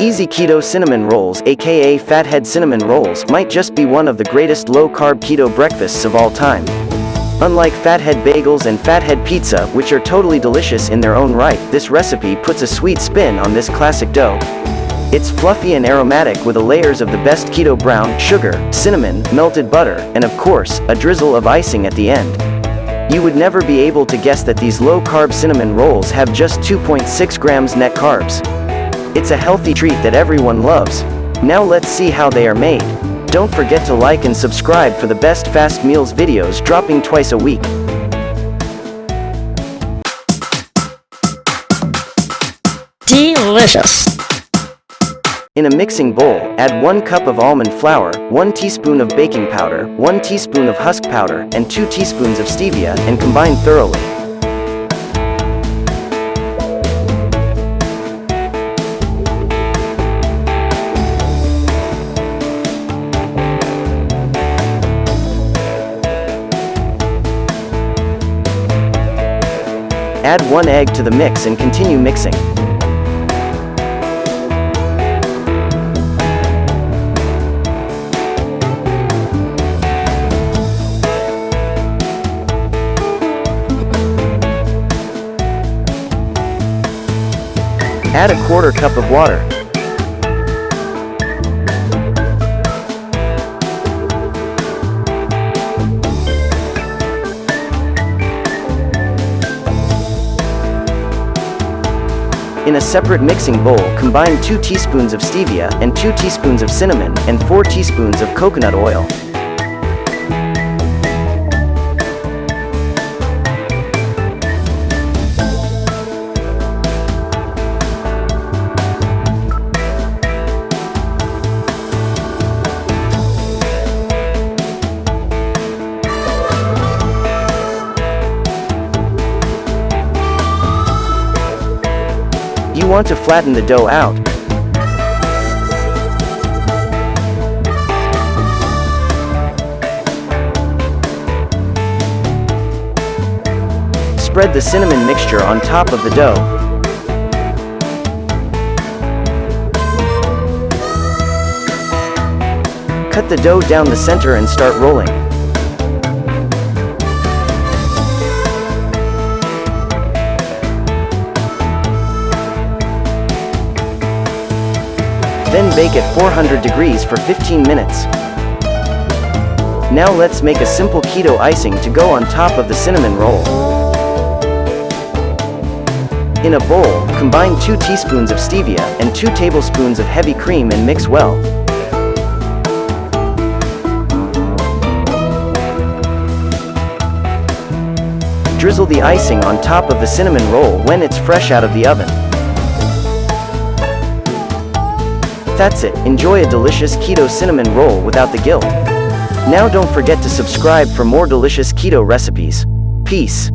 Easy keto cinnamon rolls, aka fathead cinnamon rolls, might just be one of the greatest low-carb keto breakfasts of all time. Unlike fathead bagels and fathead pizza, which are totally delicious in their own right, this recipe puts a sweet spin on this classic dough. It's fluffy and aromatic with layers of the best keto brown sugar, cinnamon, melted butter, and of course, a drizzle of icing at the end. You would never be able to guess that these low-carb cinnamon rolls have just 2.6 grams net carbs. It's a healthy treat that everyone loves. Now let's see how they are made. Don't forget to like and subscribe for the best fast meals videos dropping twice a week. Delicious. In a mixing bowl, add 1 cup of almond flour, 1 teaspoon of baking powder, 1 teaspoon of husk powder, and 2 teaspoons of stevia, and combine thoroughly. Add 1 egg to the mix and continue mixing. Add a 1/4 cup of water. In a separate mixing bowl, combine 2 teaspoons of stevia and 2 teaspoons of cinnamon and 4 teaspoons of coconut oil. You want to flatten the dough out. Spread the cinnamon mixture on top of the dough. Cut the dough down the center and start rolling. Then bake at 400 degrees for 15 minutes. Now let's make a simple keto icing to go on top of the cinnamon roll. In a bowl, combine 2 teaspoons of stevia and 2 tablespoons of heavy cream and mix well. Drizzle the icing on top of the cinnamon roll when it's fresh out of the oven. That's it, enjoy a delicious keto cinnamon roll without the guilt. Now don't forget to subscribe for more delicious keto recipes. Peace.